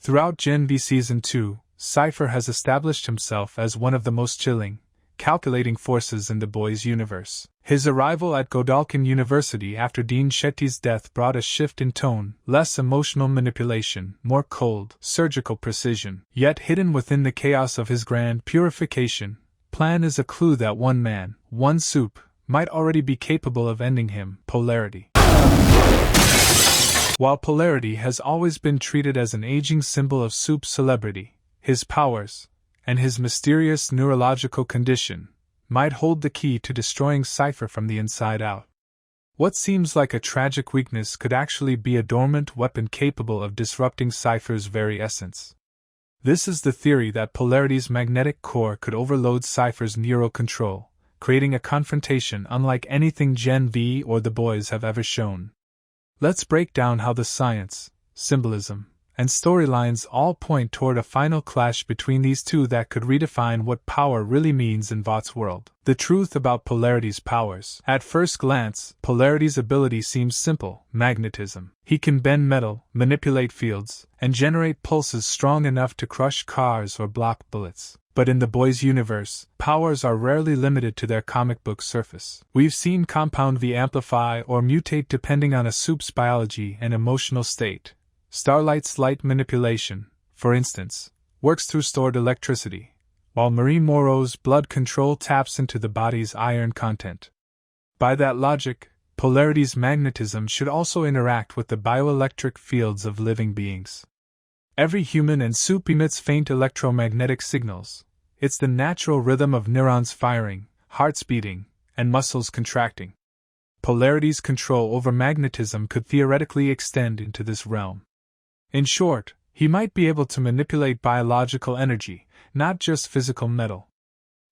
Throughout Gen V Season 2, Cipher has established himself as one of the most chilling, calculating forces in the boys' universe. His arrival at Godolkin University after Dean Shetty's death brought a shift in tone, less emotional manipulation, more cold, surgical precision. Yet hidden within the chaos of his grand purification plan is a clue that one man, one supe, might already be capable of ending him. Polarity. While Polarity has always been treated as an aging symbol of supe celebrity, his powers, and his mysterious neurological condition, might hold the key to destroying Cipher from the inside out. What seems like a tragic weakness could actually be a dormant weapon capable of disrupting Cipher's very essence. This is the theory that Polarity's magnetic core could overload Cipher's neural control, creating a confrontation unlike anything Gen V or the boys have ever shown. Let's break down how the science, symbolism, and storylines all point toward a final clash between these two that could redefine what power really means in Vought's world. The truth about Polarity's powers. At first glance, Polarity's ability seems simple: magnetism. He can bend metal, manipulate fields, and generate pulses strong enough to crush cars or block bullets. But in the boys' universe, powers are rarely limited to their comic book surface. We've seen Compound V amplify or mutate depending on a supe's biology and emotional state. Starlight's light manipulation, for instance, works through stored electricity, while Marie Moreau's blood control taps into the body's iron content. By that logic, Polarity's magnetism should also interact with the bioelectric fields of living beings. Every human and supe emits faint electromagnetic signals. It's the natural rhythm of neurons firing, hearts beating, and muscles contracting. Polarity's control over magnetism could theoretically extend into this realm. In short, he might be able to manipulate biological energy, not just physical metal.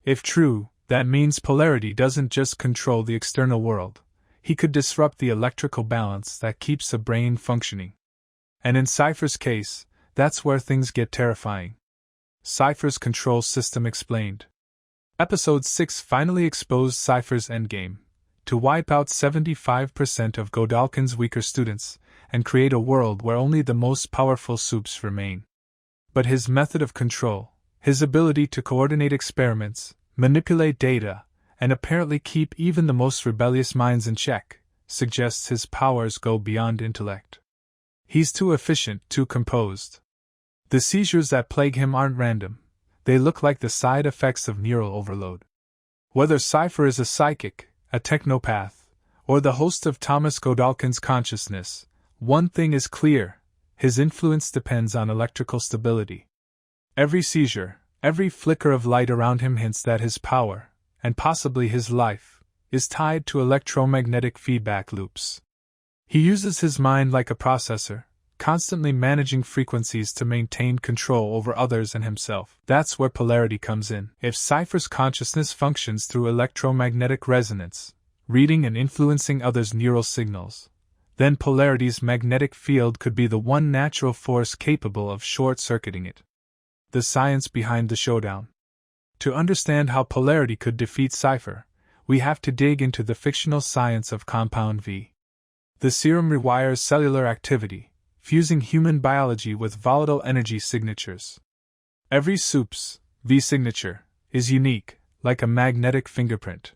If true, that means Polarity doesn't just control the external world, he could disrupt the electrical balance that keeps the brain functioning. And in Cipher's case, that's where things get terrifying. Cipher's control system explained. Episode 6 finally exposed Cipher's endgame: to wipe out 75% of Godolkin's weaker students, and create a world where only the most powerful supes remain. But his method of control, his ability to coordinate experiments, manipulate data, and apparently keep even the most rebellious minds in check, suggests his powers go beyond intellect. He's too efficient, too composed. The seizures that plague him aren't random, they look like the side effects of neural overload. Whether Cipher is a psychic, a technopath, or the host of Thomas Godolkin's consciousness, one thing is clear: his influence depends on electrical stability. Every seizure, every flicker of light around him hints that his power, and possibly his life, is tied to electromagnetic feedback loops. He uses his mind like a processor, constantly managing frequencies to maintain control over others and himself. That's where Polarity comes in. If Cipher's consciousness functions through electromagnetic resonance, reading and influencing others' neural signals, then Polarity's magnetic field could be the one natural force capable of short-circuiting it. The science behind the showdown. To understand how Polarity could defeat Cipher, we have to dig into the fictional science of Compound V. The serum rewires cellular activity, fusing human biology with volatile energy signatures. Every supe's V signature is unique, like a magnetic fingerprint.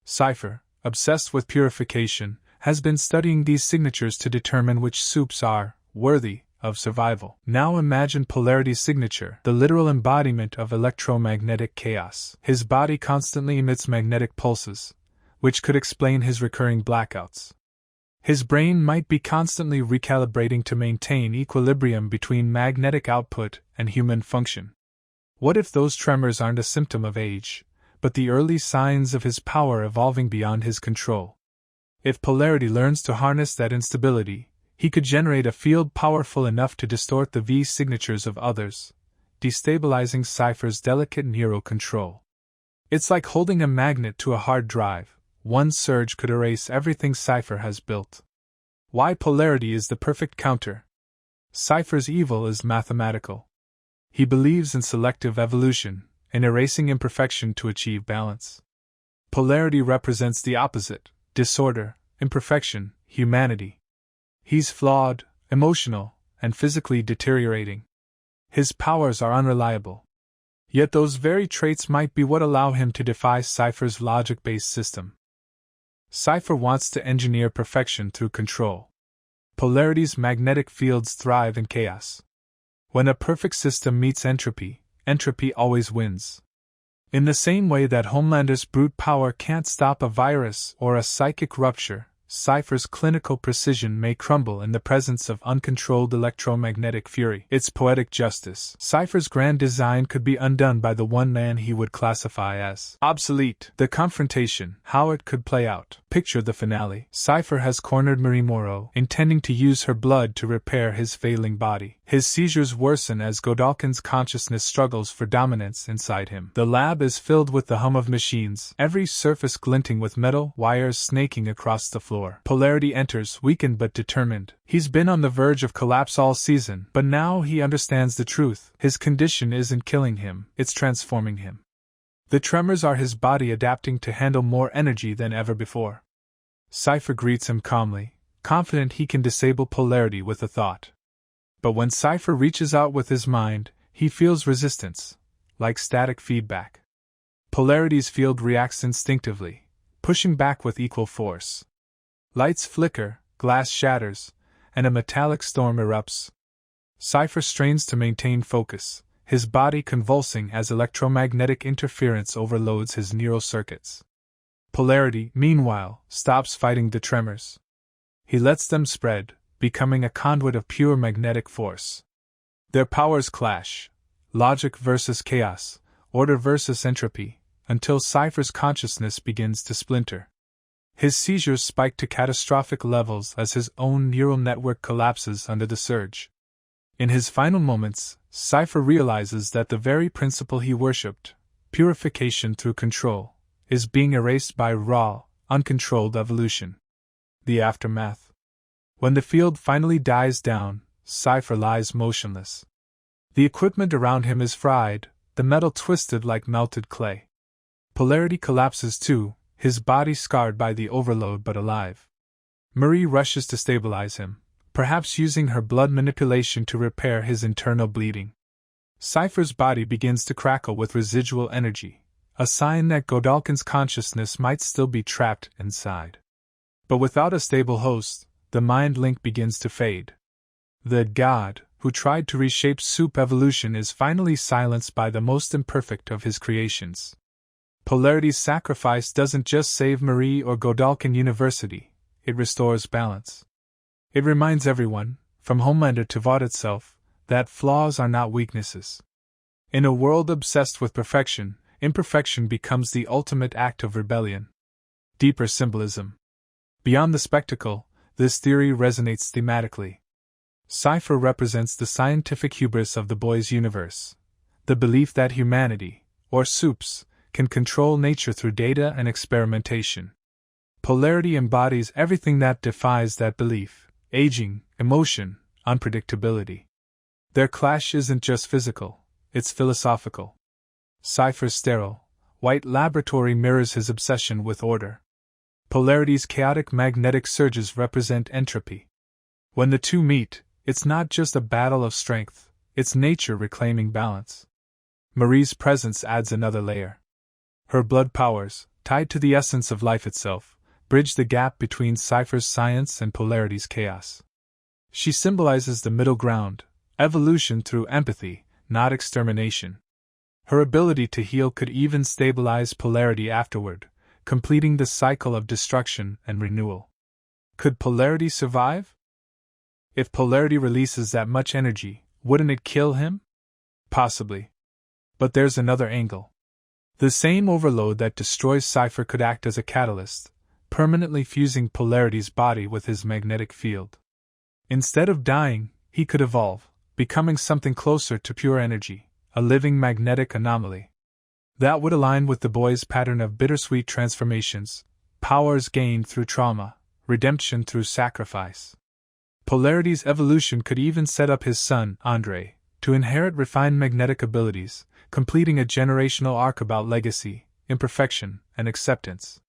Cipher, obsessed with purification, has been studying these signatures to determine which supes are worthy of survival. Now imagine Polarity's signature, the literal embodiment of electromagnetic chaos. His body constantly emits magnetic pulses, which could explain his recurring blackouts. His brain might be constantly recalibrating to maintain equilibrium between magnetic output and human function. What if those tremors aren't a symptom of age, but the early signs of his power evolving beyond his control? If Polarity learns to harness that instability, he could generate a field powerful enough to distort the V signatures of others, destabilizing Cipher's delicate neural control. It's like holding a magnet to a hard drive. One surge could erase everything Cipher has built. Why Polarity is the perfect counter. Cipher's evil is mathematical. He believes in selective evolution, in erasing imperfection to achieve balance. Polarity represents the opposite: disorder, imperfection, humanity. He's flawed, emotional, and physically deteriorating. His powers are unreliable. Yet those very traits might be what allow him to defy Cipher's logic-based system. Cipher wants to engineer perfection through control. Polarity's magnetic fields thrive in chaos. When a perfect system meets entropy, entropy always wins. In the same way that Homelander's brute power can't stop a virus or a psychic rupture, Cipher's clinical precision may crumble in the presence of uncontrolled electromagnetic fury. It's poetic justice. Cipher's grand design could be undone by the one man he would classify as obsolete. The confrontation, how it could play out. Picture the finale. Cipher has cornered Marie Moreau, intending to use her blood to repair his failing body. His seizures worsen as Godolkin's consciousness struggles for dominance inside him. The lab is filled with the hum of machines, every surface glinting with metal wires snaking across the floor. Polarity enters, weakened but determined. He's been on the verge of collapse all season, but now he understands the truth. His condition isn't killing him, it's transforming him. The tremors are his body adapting to handle more energy than ever before. Cipher greets him calmly, confident he can disable Polarity with a thought. But when Cipher reaches out with his mind, he feels resistance, like static feedback. Polarity's field reacts instinctively, pushing back with equal force. Lights flicker, glass shatters, and a metallic storm erupts. Cipher strains to maintain focus, his body convulsing as electromagnetic interference overloads his neural circuits. Polarity, meanwhile, stops fighting the tremors. He lets them spread, becoming a conduit of pure magnetic force. Their powers clash, logic versus chaos, order versus entropy, until Cipher's consciousness begins to splinter. His seizures spike to catastrophic levels as his own neural network collapses under the surge. In his final moments, Cipher realizes that the very principle he worshipped, purification through control, is being erased by raw, uncontrolled evolution. The aftermath. When the field finally dies down, Cipher lies motionless. The equipment around him is fried, the metal twisted like melted clay. Polarity collapses too, his body scarred by the overload but alive. Marie rushes to stabilize him, perhaps using her blood manipulation to repair his internal bleeding. Cipher's body begins to crackle with residual energy, a sign that Godolkin's consciousness might still be trapped inside. But without a stable host, the mind link begins to fade. The God, who tried to reshape supe evolution, is finally silenced by the most imperfect of his creations. Polarity's sacrifice doesn't just save Marie or Godolkin University, it restores balance. It reminds everyone, from Homelander to Vought itself, that flaws are not weaknesses. In a world obsessed with perfection, imperfection becomes the ultimate act of rebellion. Deeper symbolism. Beyond the spectacle, this theory resonates thematically. Cipher represents the scientific hubris of the boys' universe, the belief that humanity, or supes, can control nature through data and experimentation. Polarity embodies everything that defies that belief: aging, emotion, unpredictability. Their clash isn't just physical, it's philosophical. Cipher's sterile, white laboratory mirrors his obsession with order. Polarity's chaotic magnetic surges represent entropy. When the two meet, it's not just a battle of strength, it's nature reclaiming balance. Marie's presence adds another layer. Her blood powers, tied to the essence of life itself, bridge the gap between Cipher's science and Polarity's chaos. She symbolizes the middle ground, evolution through empathy, not extermination. Her ability to heal could even stabilize Polarity afterward, completing the cycle of destruction and renewal. Could Polarity survive? If Polarity releases that much energy, wouldn't it kill him? Possibly. But there's another angle. The same overload that destroys Cipher could act as a catalyst, permanently fusing Polarity's body with his magnetic field. Instead of dying, he could evolve, becoming something closer to pure energy, a living magnetic anomaly. That would align with the boy's pattern of bittersweet transformations, powers gained through trauma, redemption through sacrifice. Polarity's evolution could even set up his son, Andre, to inherit refined magnetic abilities, completing a generational arc about legacy, imperfection, and acceptance.